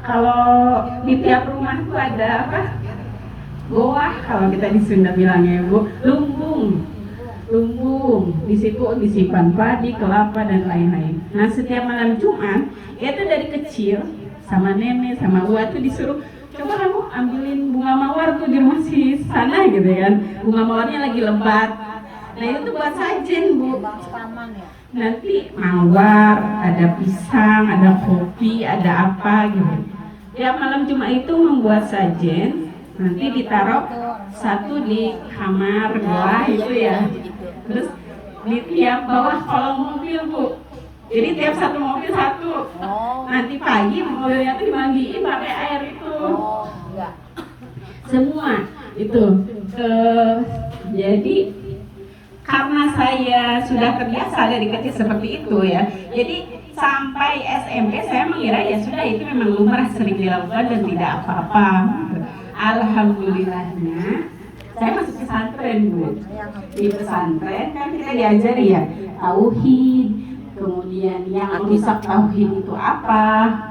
Kalau di tiap rumah tuh ada apa? Goa kalau kita di Sunda bilangnya Bu, lumbung. Lumbung, di situ disimpan padi, kelapa dan lain-lain. Nah, setiap malam Jumat, itu dari kecil sama nenek sama Uwa tuh disuruh coba kamu ambilin bunga mawar tuh di rumah si sana gitu kan. Bunga mawarnya lagi lebat. Nah, itu tuh buat sajen, Bu. Nanti mawar, ada pisang, ada kopi, ada apa gitu. Tiap malam Jumat itu membuat sajen, nanti ditaruh satu di kamar gua itu ya. Terus di tiap bawah kolong mobil, Bu. Jadi tiap satu mobil satu. Nanti pagi mobilnya tuh dimandiin pakai air itu. Semua itu. Jadi karena saya sudah terbiasa dari kecil seperti itu ya. Jadi sampai SMP saya mengira ya sudah itu memang lumrah sering dilakukan dan tidak apa-apa. Alhamdulillahnya saya masuk pesantren, Bu. Di pesantren kan kita diajari ya tauhid, kemudian yang merusak tauhid itu apa.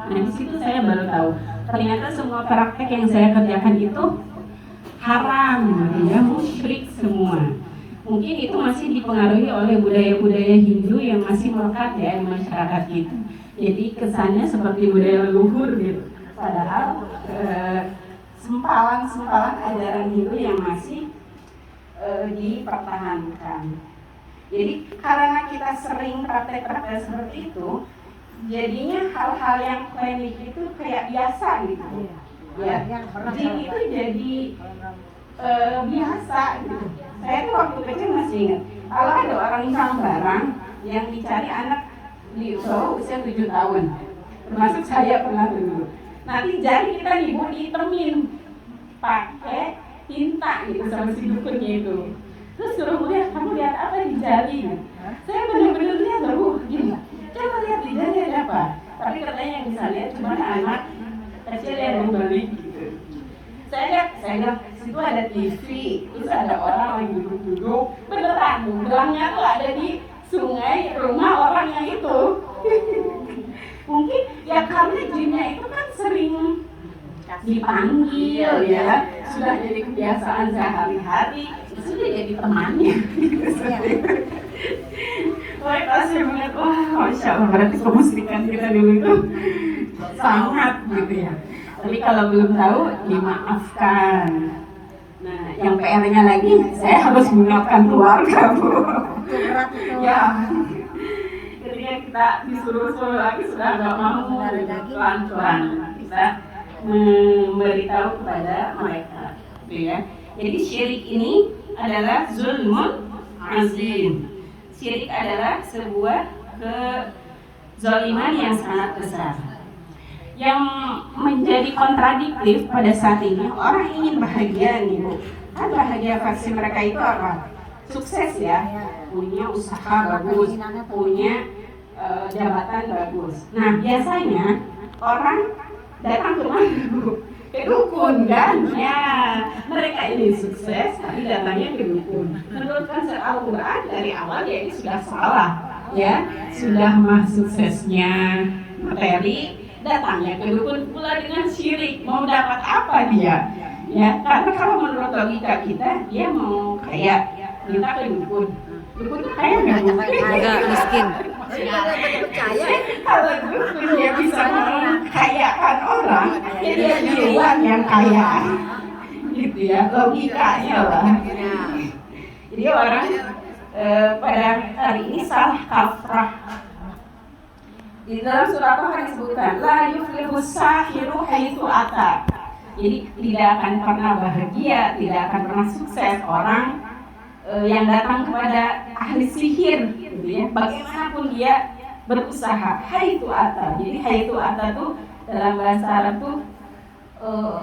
Nah, di situ saya baru tahu ternyata semua praktek yang saya kerjakan itu haram, ya, musyrik semua. Mungkin itu masih dipengaruhi oleh budaya-budaya Hindu yang masih melekat ya di masyarakat kita. Jadi kesannya seperti budaya leluhur gitu. Padahal sempalan-sempalan ajaran Hindu yang masih dipertahankan. Jadi karena kita sering praktek-praktek seperti itu, jadinya hal-hal yang klinik itu kayak biasa gitu. Ya, jin itu jadi biasa gitu. Saya tuh waktu kecil masih ingat, kalau ada orang hilang barang yang dicari anak di bawah usia 7 tahun, termasuk saya pernah dulu. Nanti jari kita ibu ditemin pakai tinta gitu sama si dukunnya itu. Terus suruh lihat, kamu lihat apa di jari? Saya benar-benar lihat loh, gini. Coba lihat di jari ada apa? Tapi katanya yang bisa lihat cuma anak kecil yang berbalik gitu. Saya lihat situ ada TV, terus ada orang lagi duduk-duduk. Beneran, gelangnya tuh ada di sungai rumah orang yang itu. Mungkin ya karena jinnya itu kan sering dipanggil ya, sudah jadi kebiasaan sehari-hari, sudah jadi temannya. Wah, saya melihat, wah, masya Allah, berarti kemusyrikan kita dulu itu sangat gitu ya. Tapi kalau belum tahu, dimaafkan. Nah, yang PR-nya lagi, saya harus mengingatkan keluarga, Bu. Ya, ketika kita disuruh-suruh lagi sudah nggak mau, pelan-pelan kita memberitahu kepada mereka, gitu ya. Jadi syirik ini adalah zulmun azim. Syirik adalah sebuah kezaliman yang sangat besar. Yang menjadi kontradiktif pada saat ini, orang ingin bahagia nih, Bu. Kan bahagia versi mereka itu apa? Sukses ya, punya usaha bagus, punya jabatan bagus. Nah, biasanya orang datang ke mana, Bu? Ke dukun kan? Ya, mereka ini sukses tapi datangnya ke dukun. Menurut konsep Al-Quran dari awal ya ini sudah salah, ya. Sudah mah suksesnya materi, datangnya ke dukun pula dengan syirik. Mau dapat apa dia? Ya, karena kalau menurut logika kita, dia mau kaya, minta ke dukun. Dukun tuh kaya nggak miskin. Kalau dukun dia bisa mengkayakan orang, ya dia duluan yang kaya, gitu ya, logikanya lah. Jadi orang pada hari ini salah kaprah. Di dalam surat Al-Kahfi disebutkan, la yuflihus sahiru haitsu ata. Jadi tidak akan pernah bahagia, tidak akan pernah sukses orang yang datang kepada ahli sihir, gitu ya. Bagaimanapun dia berusaha, haitsu ata. Jadi haitsu ata tuh dalam bahasa Arab tuh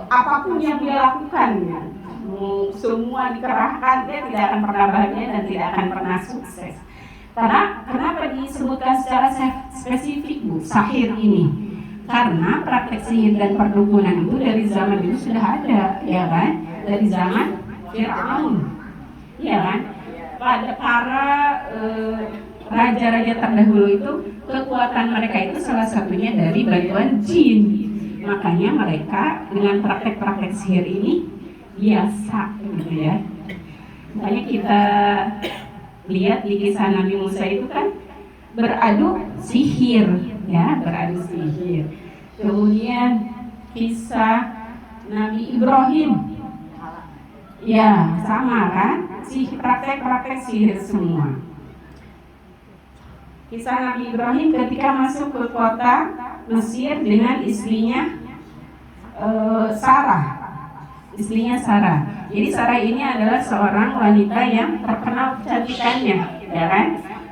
apapun yang dia lakukan, ya. Semua dikerahkan, dia tidak akan pernah bahagia dan tidak akan pernah sukses. Karena kenapa disebutkan secara spesifik, Bu, sahir ini? Karena praktek sihir dan perdukunan itu dari zaman dulu sudah ada, ya kan? Dari zaman Fir'aun, ya kan? Pada para raja-raja terdahulu itu kekuatan mereka itu salah satunya dari bantuan jin. Makanya mereka dengan praktek-praktek sihir ini biasa gitu ya. Makanya kita lihat di kisah Nabi Musa itu kan beradu sihir ya, beradu sihir. Kemudian kisah Nabi Ibrahim ya sama kan, praktek-praktek sihir semua. Kisah Nabi Ibrahim ketika masuk ke kota Mesir dengan istrinya Sarah. Jadi Sarah ini adalah seorang wanita yang terkenal kecantikannya, ya kan?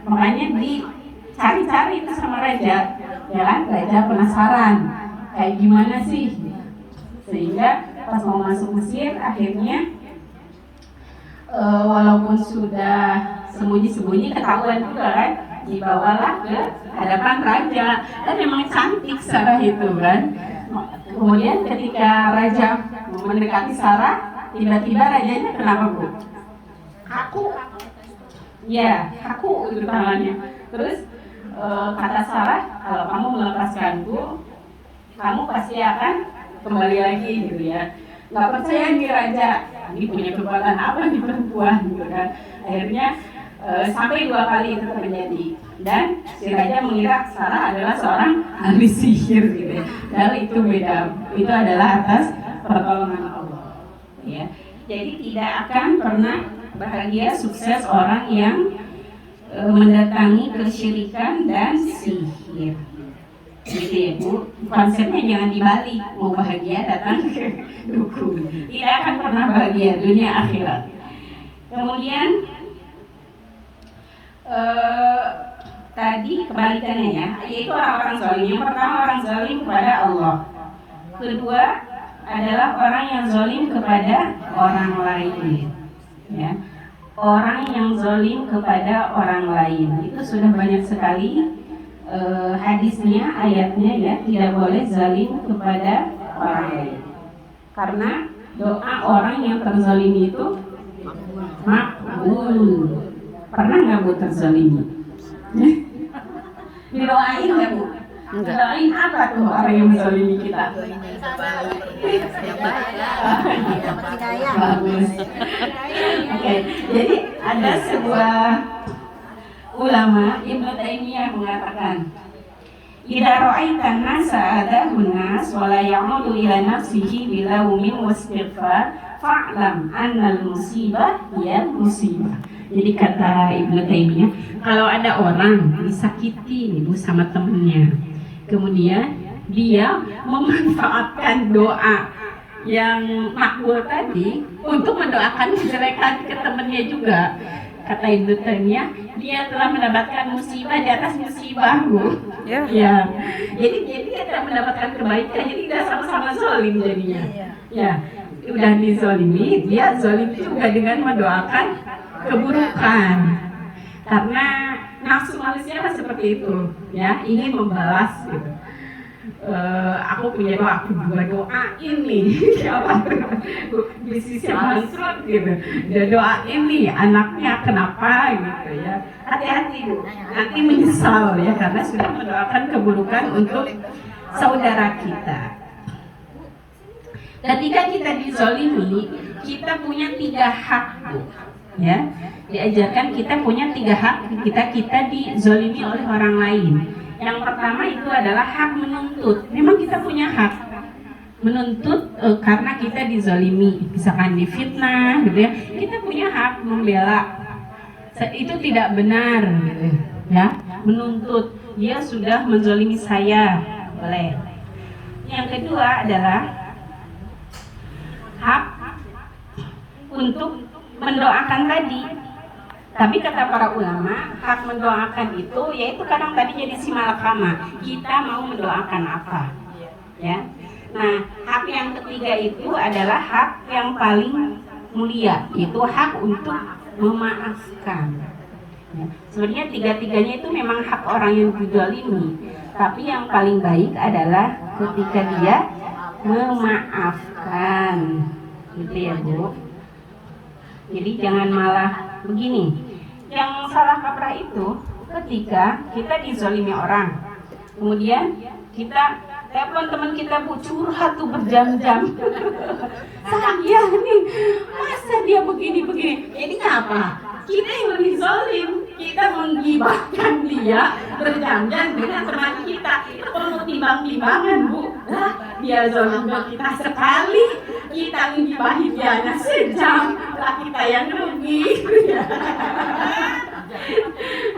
Makanya dicari-cari itu sama raja, ya kan? Raja penasaran, kayak gimana sih? Sehingga pas mau masuk Mesir, akhirnya walaupun sudah sembunyi-sembunyi ketahuan juga kan, dibawalah ke hadapan raja. Dan memang cantik Sarah itu kan. Kemudian ketika raja mendekati Sarah, tiba-tiba rajanya kenapa Bu? Kaku. Ya, kaku itu tangannya. Terus kata Sarah, kalau kamu melepaskanku, kamu pasti akan kembali lagi gitu ya. Nggak percaya nih raja, ini punya kekuatan apa nih perempuan gitu kan. Akhirnya sampai 2 kali itu terjadi. Dan si raja mengira Sarah adalah seorang ahli sihir gitu ya. Dan itu beda, itu adalah atas pertolongan Allah ya. Jadi tidak akan pernah bahagia sukses orang yang mendatangi kesyirikan dan sihir gitu ya Bu. Konsepnya jangan dibalik, mau bahagia datang ke dukun, tidak akan pernah bahagia dunia akhirat. Kemudian tadi kebalikannya ya, yaitu orang-orang zalim. Yang pertama orang zalim kepada Allah. Kedua adalah orang yang zalim kepada orang lain. Ya, orang yang zalim kepada orang lain itu sudah banyak sekali hadisnya, ayatnya ya, tidak boleh zalim kepada orang lain. Karena doa orang yang terzalimi itu makbul. Pernah nggak Bu terzalimi? Didoain nggak Bu? Doain apa tuh orang yang menzalimi kita? Bagus. Oke, jadi ada sebuah ulama Ibnu Taimiyah mengatakan, "Idza ra'aitan nasa adahun nas wa la ya'udu ila nafsihi bila umin wastighfar fa'lam annal musibah hiya musibah." Jadi kata Ibnu Taimiyah, kalau ada orang disakiti nih Bu sama temennya, kemudian dia memanfaatkan doa yang makbul tadi untuk mendoakan kejelekan ke temennya juga, kata Ibnu Taimiyah, dia telah mendapatkan musibah di atas musibah Bu. Ya. Jadi dia telah mendapatkan kebaikan, jadi tidak sama-sama zalim jadinya. Ya, udah dizalimi, dia zalim juga dengan mendoakan keburukan. Karena nafsu manusia kan seperti itu, ya, ingin membalas gitu. Aku punya doa, aku juga doain nih siapa bisnisnya bangkrut gitu, dia doain nih anaknya kenapa gitu ya. Hati-hati Bu, nanti menyesal ya, karena sudah mendoakan keburukan untuk saudara kita. Ketika kita dizalimi, kita punya 3 hak Bu. Ya, diajarkan kita punya 3 hak kita dizalimi oleh orang lain. Yang pertama itu adalah hak menuntut. Memang kita punya hak menuntut karena kita dizalimi, misalkan difitnah gitu ya. Kita punya hak membela. Itu tidak benar gitu ya. Menuntut, dia sudah menzalimi saya, boleh. Yang kedua adalah hak untuk mendoakan tadi. Tapi kata para ulama, hak mendoakan itu yaitu kadang tadi jadi simalakama. Kita mau mendoakan apa? Ya. Nah, hak yang ketiga itu adalah hak yang paling mulia, yaitu hak untuk memaafkan. Ya. Sebenarnya 3-tiganya itu memang hak orang yang dizalimi, tapi yang paling baik adalah ketika dia memaafkan. Gitu ya, Bu. Jadi jangan malah begini. Yang salah kaprah itu ketika kita dizalimi orang, kemudian kita telepon teman kita Bu, curhat tuh berjam-jam. Saya nih, masa dia begini-begini? Jadinya apa? Kita yang lebih zalim, kita menggibahkan dia berjam-jam dengan teman kita. Itu perlu timbang-timbangan Bu. Lah, dia zalim kita sekali, kita menggibahin dia sejam, lah kita yang rugi.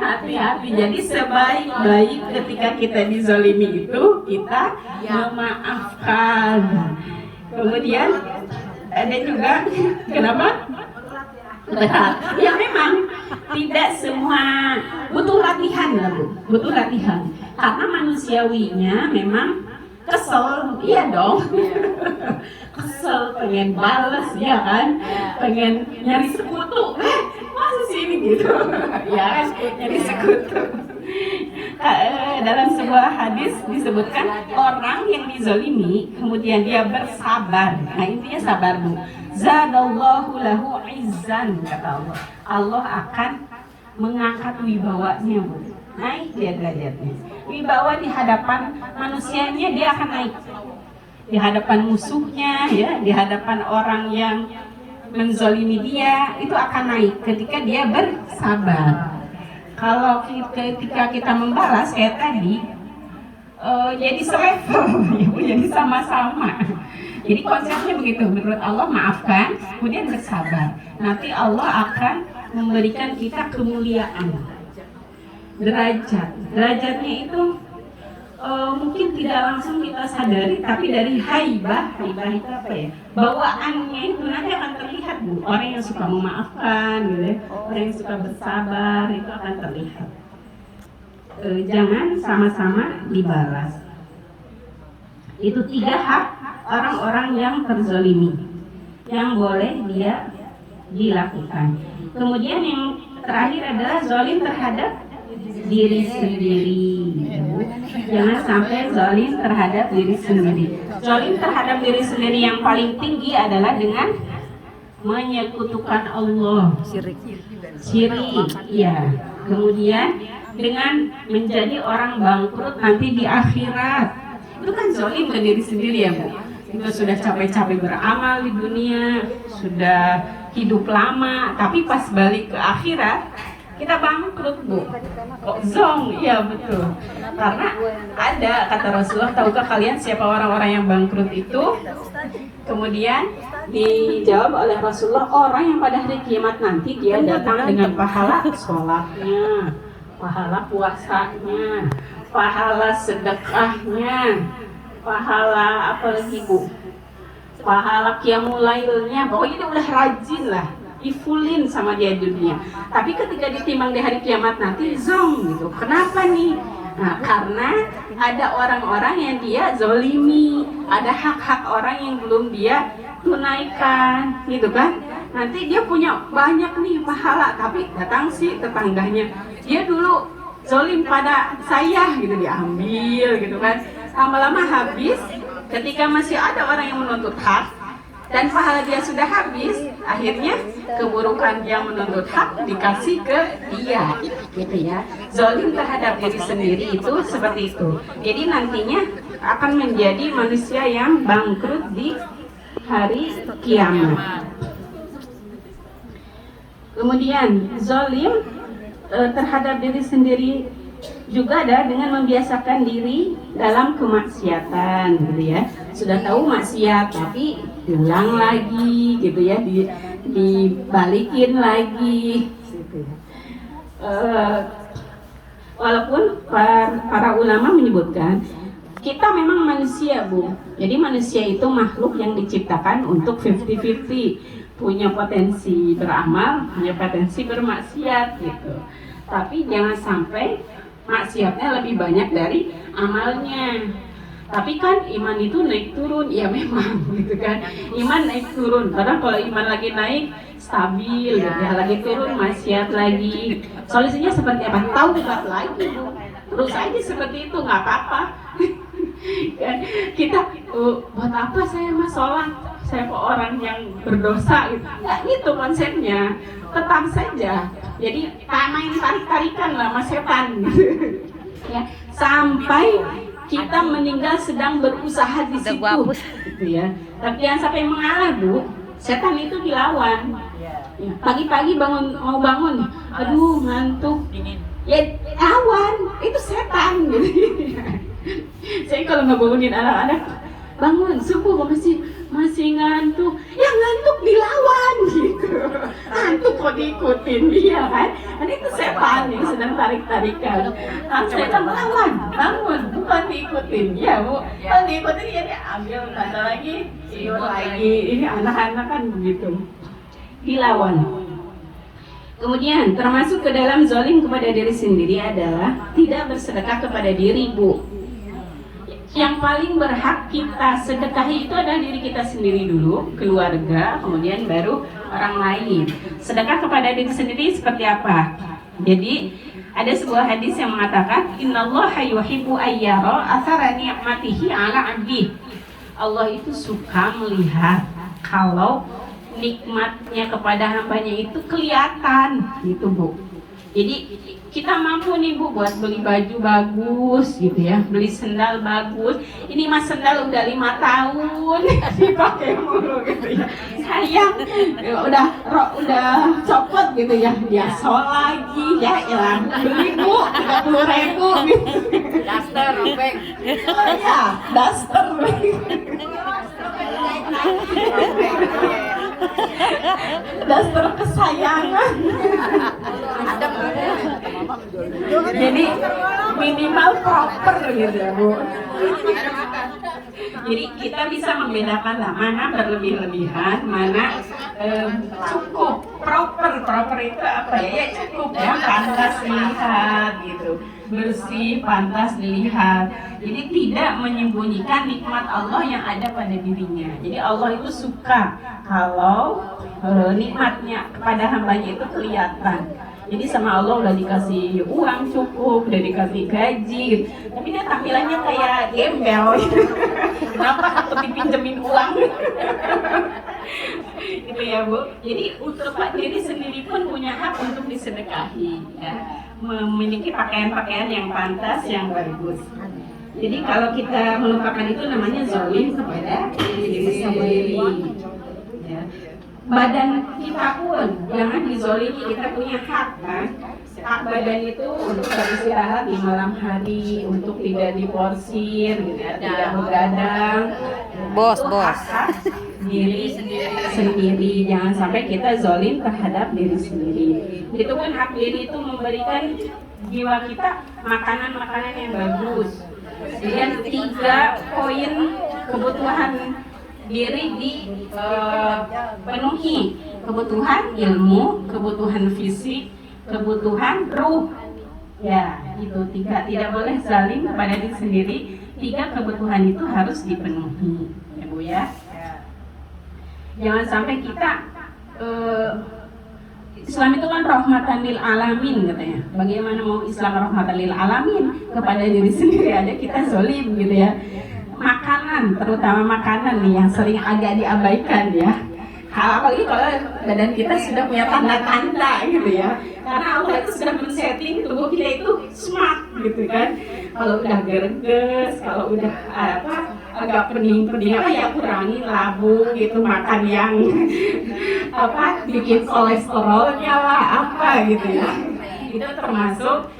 Hati-hati. Jadi sebaik-baik ketika kita dizalimi itu kita memaafkan. Kemudian ada juga kenapa? Berat. Ya memang tidak semua, butuh latihan lah Bu, butuh latihan. Karena manusiawinya memang kesel, iya dong. Kesel, pengen balas ya kan, pengen nyari sekutu. Masa sih ini gitu? Ya kan, nyari sekutu. Dalam sebuah hadis disebutkan orang yang dizalimi kemudian dia bersabar. Nah intinya sabar Bu. Zadallahu lahu izzan, kata Allah. Allah akan mengangkat wibawanya Bu. Naik dia derajatnya. Wibawa di hadapan manusianya dia akan naik. Di hadapan musuhnya ya, di hadapan orang yang menzalimi dia itu akan naik ketika dia bersabar. Kalau ketika kita membalas kayak tadi jadi selevel, jadi sama-sama. Jadi konsepnya begitu, menurut Allah maafkan, kemudian bersabar. Nanti Allah akan memberikan kita kemuliaan, derajatnya itu mungkin tidak langsung kita sadari, tapi dari haibah itu apa ya? Bawaannya itu nanti akan terlihat Bu. Orang yang suka memaafkan, gitu ya, orang yang suka bersabar itu akan terlihat. Jangan sama-sama dibalas. Itu 3 hak orang-orang yang terzalimi yang boleh dia dilakukan. Kemudian yang terakhir adalah zalim terhadap diri sendiri. Jangan sampai zalim terhadap diri sendiri. Zalim terhadap diri sendiri yang paling tinggi adalah dengan menyekutukan Allah. Syirik, ya. Kemudian dengan menjadi orang bangkrut nanti di akhirat. Itu kan zalim ke diri sendiri ya Bu. Kita sudah capek-capek beramal di dunia, sudah hidup lama, tapi pas balik ke akhirat kita bangkrut Bu. Kok zong? Iya betul. Karena ada kata Rasulullah, tahukah kalian siapa orang-orang yang bangkrut itu? Kemudian dijawab oleh Rasulullah, orang yang pada hari kiamat nanti dia datang dengan pahala sholatnya, pahala puasanya, pahala sedekahnya, pahala apa lagi Bu? Pahala qiyamul lailnya. Pokoknya dia udah rajin lah, difulin sama dia di dunia. Tapi ketika ditimbang di hari kiamat nanti zong gitu. Kenapa nih? Nah, karena ada orang-orang yang dia zolimi, ada hak-hak orang yang belum dia tunaikan, gitu kan? Nanti dia punya banyak nih pahala, tapi datang si tetangganya, dia dulu zolim pada saya, gitu, diambil, gitu kan? Lama-lama habis, ketika masih ada orang yang menuntut hak, dan pahala dia sudah habis, akhirnya keburukan dia menuntut hak dikasih ke dia, gitu ya. Zalim terhadap diri sendiri itu seperti itu. Jadi nantinya akan menjadi manusia yang bangkrut di hari kiamat. Kemudian zalim terhadap diri sendiri juga ada dengan membiasakan diri dalam kemaksiatan, gitu ya. Sudah tahu maksiat tapi diulang lagi, gitu ya, dibalikin lagi, gitu ya. Walaupun para ulama menyebutkan kita memang manusia Bu, jadi manusia itu makhluk yang diciptakan untuk 50-50, punya potensi beramal, punya potensi bermaksiat, gitu. Tapi jangan sampai maksiatnya lebih banyak dari amalnya. Tapi kan iman itu naik turun, ya memang gitu kan. Iman naik turun. Karena kalau iman lagi naik stabil, ya lagi turun maksiat lagi. Solusinya seperti apa? Taubat lagi Bu. Terus aja seperti itu, nggak apa-apa. Kita buat apa saya mah sholat? Saya kok orang yang berdosa gitu. Nggak gitu konsepnya. Tetap saja. Jadi main tarik-tarikan lah sama setan gitu. Ya, sampai kita meninggal sedang berusaha di situ, gitu ya. Tapi jangan sampai mengalah, Bu. Setan itu dilawan. Ya, pagi-pagi mau bangun, aduh ngantuk. Ya lawan, itu setan gitu. Saya kalau ngebangunin anak-anak, bangun subuh masih ngantuk, ya ngantuk dilawan gitu. Ngantuk kok diikutin dia kan? Itu setan yang sedang tarik-tarikan. Setan melawan, bangun bukan diikutin ya Bu. Kalau diikutin ya dia ambil kata lagi, tidur lagi. Ini anak-anak kan begitu, dilawan. Kemudian termasuk ke dalam zalim kepada diri sendiri adalah tidak bersedekah kepada diri, Bu. Yang paling berhak kita sedekahi itu adalah diri kita sendiri dulu, keluarga, kemudian baru orang lain. Sedekah kepada diri sendiri seperti apa? Jadi ada sebuah hadis yang mengatakan innallaha yuhibbu ayyara athara ni'matihi 'ala 'abdihi. Allah itu suka melihat kalau nikmatnya kepada hambanya itu kelihatan gitu, Bu. Jadi kita mampu nih, Bu, buat beli baju bagus gitu ya, beli sendal bagus. Ini mas sendal udah 5 tahun dipakai mulu gitu ya, sayang udah copot gitu ya, dia sol lagi ya, hilang beli Bu 30.000 gitu. Daster, robek. Oh ya, daster. Daster kesayangan. Jadi minimal proper gitu ya, Bu. Jadi kita bisa membedakan lah mana berlebih-lebihan, mana cukup. Proper itu apa ya? Ya cukup ya, pantas dilihat gitu, bersih, pantas dilihat. Jadi tidak menyembunyikan nikmat Allah yang ada pada dirinya. Jadi Allah itu suka kalau nikmatnya kepada hambanya itu kelihatan. Jadi sama Allah udah dikasih uang cukup, udah dikasih gaji gitu. Tapi dia tampilannya kayak gembel gitu. Kenapa aku dipinjemin uang? Gitu ya, Bu. Jadi untuk diri sendiri pun punya hak untuk disedekahi ya. Memiliki pakaian-pakaian yang pantas, yang bagus. Jadi kalau kita melupakan itu namanya zalim kepada diri sendiri. Ya. Badan kita pun jangan dizolimi, kita punya hak kan. Hak badan itu untuk beristirahat di malam hari, untuk tidak diporsir gitu ya, tidak begadang. Bos. Hak diri sendiri, jangan sampai kita zolim terhadap diri sendiri. Itu pun hak diri itu memberikan jiwa kita makanan-makanan yang bagus. Dan 3 poin kebutuhan diri dipenuhi, kebutuhan ilmu, kebutuhan fisik, kebutuhan ruh. Ya, itu 3. Tidak boleh zalim kepada diri sendiri. 3 kebutuhan itu harus dipenuhi, ya Bu ya. Jangan sampai kita Islam itu kan rahmatan lil alamin katanya. Bagaimana mau Islam rahmatan lil alamin, kepada diri sendiri aja kita zalim gitu ya. Makanan, terutama makanan nih yang sering agak diabaikan ya. Apalagi kalau badan kita sudah punya tanda-tanda gitu ya. Karena Allah itu sudah men-setting tubuh kita itu smart gitu kan. Kalau udah gerges, kalau udah agak pening-pening ya kurangi labu gitu, makan yang bikin kolesterolnya lah gitu ya. Itu termasuk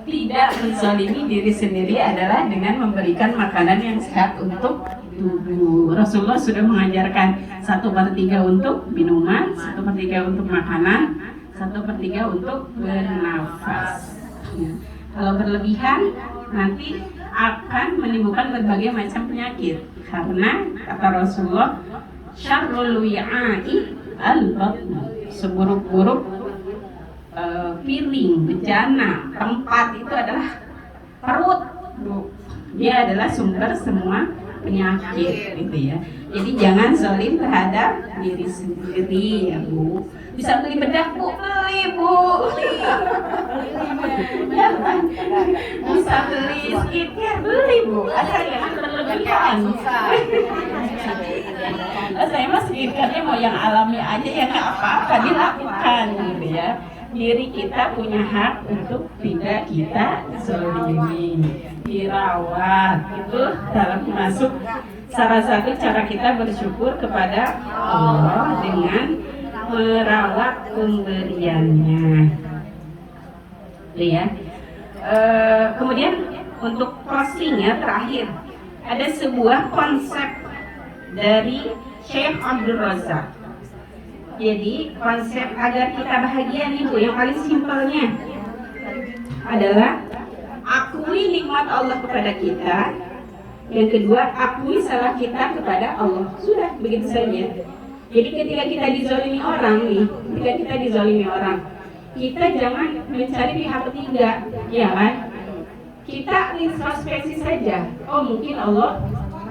tidak menzalimi diri sendiri adalah dengan memberikan makanan yang sehat untuk tubuh. Rasulullah sudah mengajarkan 1/3 untuk minuman, 1/3 untuk makanan, 1/3 untuk bernafas. Ya. Kalau berlebihan nanti akan menimbulkan berbagai macam penyakit. Karena kata Rasulullah, syarrul wi'a'i al-batn, seburuk-buruk piring, bejana, tempat itu adalah perut, Bu. Dia adalah sumber semua penyakit gitu ya. Jadi jangan zalim terhadap diri sendiri ya, Bu. Bisa beli bedak, Bu? Beli, Bu. Ya kan? Bisa beli skincare, beli, Bu. Asal jangan berlebihan. Saya mah skincare-nya mau yang alami aja ya, nggak apa-apa dilakukan gitu ya. diri kita punya hak untuk tidak kita zalimi, dirawat. Itu masuk salah satu cara kita bersyukur kepada Allah dengan merawat pemberiannya. Ya. Kemudian untuk closingnya terakhir ada sebuah konsep dari Syekh Abdul Razak. Jadi konsep agar kita bahagia nih Bu, yang paling simpelnya adalah akui nikmat Allah kepada kita. Yang kedua, akui salah kita kepada Allah. Sudah, begitu saja. Jadi ketika kita dizalimi orang nih, kita jangan mencari pihak ketiga, ya kan? Kita introspeksi saja. Oh, mungkin Allah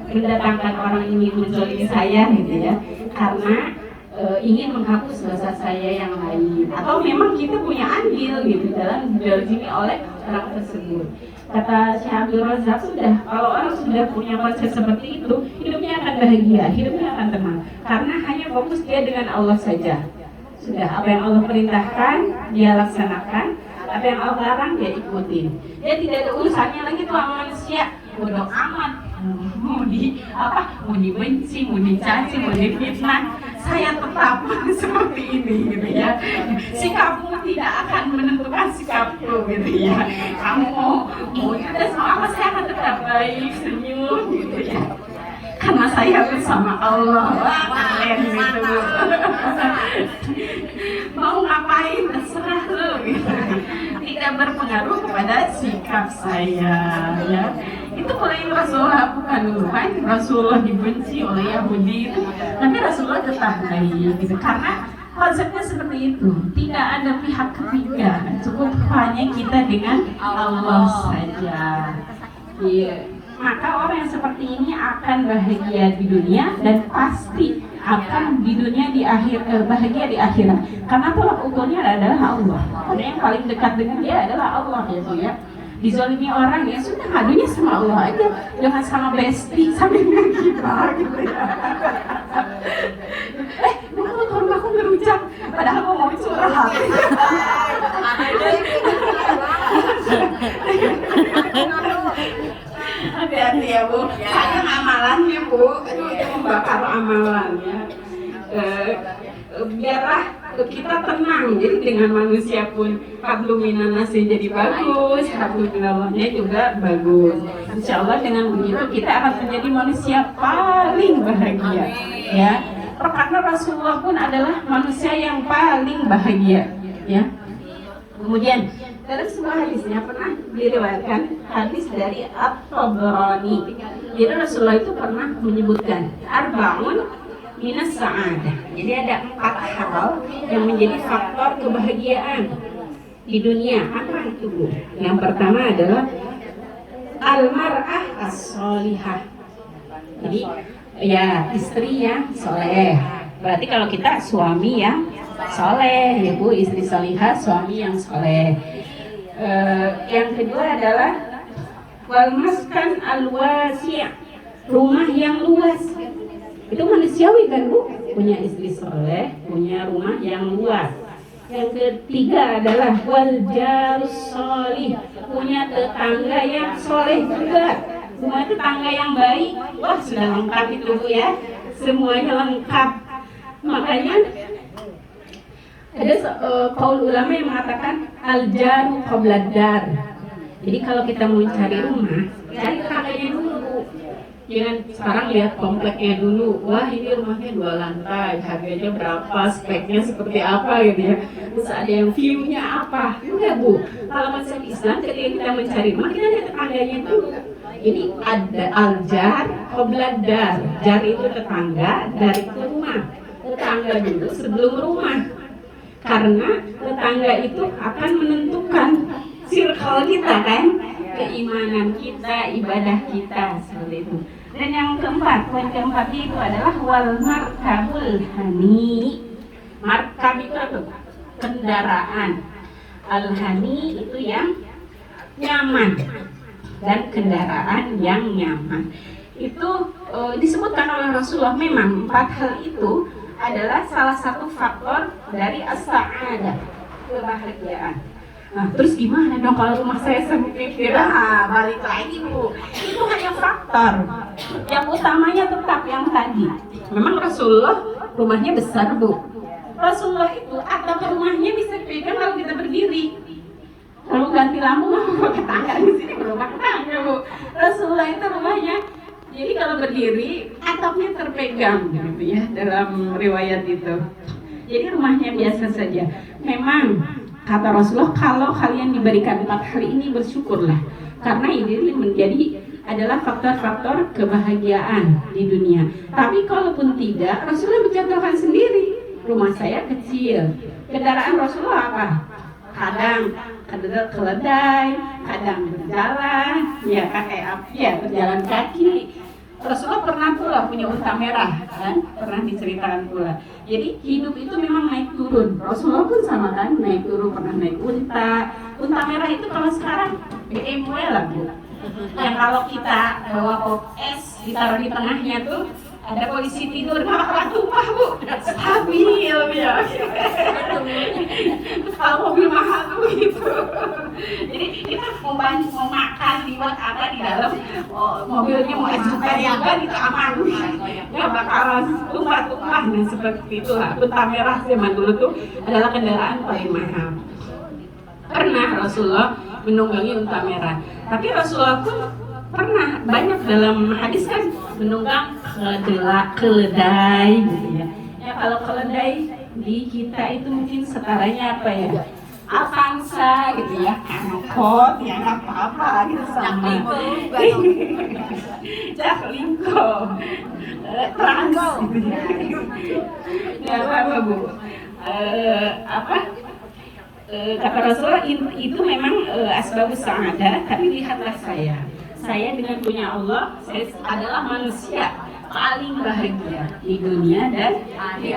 mendatangkan orang ini menzalimi saya gitu ya, karena ingin menghapus dosa saya yang lain, atau memang kita punya andil gitu dalam dizalimi oleh orang tersebut. Kata Syekh Abdul Razak, sudah, kalau orang sudah punya konsep seperti itu, hidupnya akan bahagia, hidupnya akan tenang, karena hanya fokus dia dengan Allah saja. Sudah, apa yang Allah perintahkan dia laksanakan, apa yang Allah larang dia ikutin. Dia tidak ada urusannya lagi tuh sama manusia. Bodoh amat, mau dibenci, mau dicaci, mau difitnah, saya tetap seperti ini gitu ya. Sikapmu tidak akan menentukan sikapku gitu ya. Kamu mau judes sama apa, saya akan tetap baik, senyum gitu ya. Karena saya bersama Allah. Keren gitu. Mau ngapain terserah lu gitu. Tidak berpengaruh kepada sikap saya ya. Itu kalau yang Rasulullah lakukan dulu kan, Rasulullah dibenci oleh Yahudi itu, tapi Rasulullah tetap baik gitu, karena konsepnya seperti itu, tidak ada pihak ketiga, cukup hanya kita dengan Allah saja. Iya. Maka orang yang seperti ini akan bahagia di dunia dan pasti akan di dunia bahagia di akhirat, karena tolak ukurnya adalah Allah. Karena yang paling dekat dengan dia adalah Allah ya. Dizalimi orang ya sudah, ngadunya sama Allah aja, jangan sama besti sambil dengan kita gitu ya. Kalau aku berucap padahal mau curhat. Hati-hati ya Bu, saya amalannya Bu, itu membakar amalannya. Biarlah kita tenang, jadi dengan manusia pun hablum minannasi jadi bagus, hablum minallahnya juga bagus. Insya Allah dengan begitu kita akan menjadi manusia paling bahagia ya. Karena Rasulullah pun adalah manusia yang paling bahagia ya. Kemudian dalam sebuah hadisnya pernah diriwayatkan, hadis dari At-Tabrani. Jadi Rasulullah itu pernah menyebutkan arba'un minas sa'adah. Jadi ada 4 hal yang menjadi faktor kebahagiaan di dunia. Apa itu Bu? Yang pertama adalah al-mar'ah as-solihah. Jadi ya istri yang soleh. Berarti kalau kita suami yang soleh ya Bu, istri solihah, suami yang soleh. Yang kedua adalah wal maskan al-wasi', rumah yang luas. Itu manusiawi kan Bu, punya istri soleh, punya rumah yang luas. Yang ketiga adalah wal jarus solih, punya tetangga yang soleh juga, punya tetangga yang baik. Wah sudah lengkap itu Bu ya, semuanya lengkap. Makanya ada kaul ulama yang mengatakan al-jaru qabla dar. Jadi kalau kita mau cari rumah, cari tetangganya dulu Bu. Jangan sekarang lihat kompleknya dulu. Wah ini rumahnya 2 lantai, harganya berapa, speknya seperti apa gitu ya. Terus ada yang view-nya apa. Enggak Bu, kalau konsep Islam ketika kita mencari rumah, kita lihat tetangganya dulu. Jadi ada al-jar qabla dar. Jar itu tetangga, dar itu rumah. Tetangga dulu sebelum rumah. Karena tetangga itu akan menentukan circle kita kan, keimanan kita, ibadah kita, seperti itu. Dan yang keempat, poin keempat itu adalah wal markabul hani. Markab itu apa? Kendaraan. Al-hani itu yang nyaman, dan kendaraan yang nyaman. Itu disebutkan oleh Rasulullah. Memang 4 hal itu adalah salah satu faktor dari as-sa'adah. kebahagiaan. Nah, terus gimana dong kalau rumah saya sempit? Nah, balik lagi Bu, itu hanya faktor. Yang utamanya tetap yang tadi. Memang Rasulullah rumahnya besar Bu. Rasulullah itu atap rumahnya bisa dipegang kalau kita berdiri. Kalau ganti lampu mah pakai tangga di sini belum pakai tangga Bu. Rasulullah itu rumahnya. Jadi kalau berdiri atapnya terpegang gitu ya dalam riwayat itu. Jadi rumahnya biasa saja. Memang kata Rasulullah, kalau kalian diberikan 4 hal ini bersyukurlah, karena ini menjadi adalah faktor-faktor kebahagiaan di dunia. Tapi kalaupun tidak, Rasulullah mencontohkan sendiri. Rumah saya kecil, kendaraan Rasulullah apa? Kadang keledai, kadang berjalan, ya pakai api, ya berjalan kaki. Rasulullah pernah pula punya unta merah, kan? Pernah diceritakan pula. Jadi hidup itu memang naik turun. Rasulullah pun sama kan, naik turun, pernah naik unta. Unta merah itu kalau sekarang BMW lah Bu. Yang kalau kita bawa pop es ditaruh di tengahnya tuh ada polisi tidur, nggak bakalan tumpah Bu. Stabil ya. Kalau mobil mahal tuh gitu. Jadi kita mau makan dibuat apa di dalam, mobilnya mau es juga itu aman. Nggak bakalan tumpah-tumpah. Nah seperti itulah. Unta merah zaman dulu tuh adalah kendaraan paling mahal. Pernah Rasulullah menunggangi unta merah. Tapi Rasulullah pun pernah banyak dalam hadis kan menunggang keledai gitu ya. Ya kalau keledai di kita itu mungkin setaranya apa ya? Avanza gitu ya, angkot ya nggak apa-apa gitu sama. Jaklingko, trans gitu ya. Ya apa Bu? Kata Rasulullah itu memang asbabus sa'adah, tapi lihatlah saya dengan punya Allah, saya adalah manusia paling bahagia di dunia dan di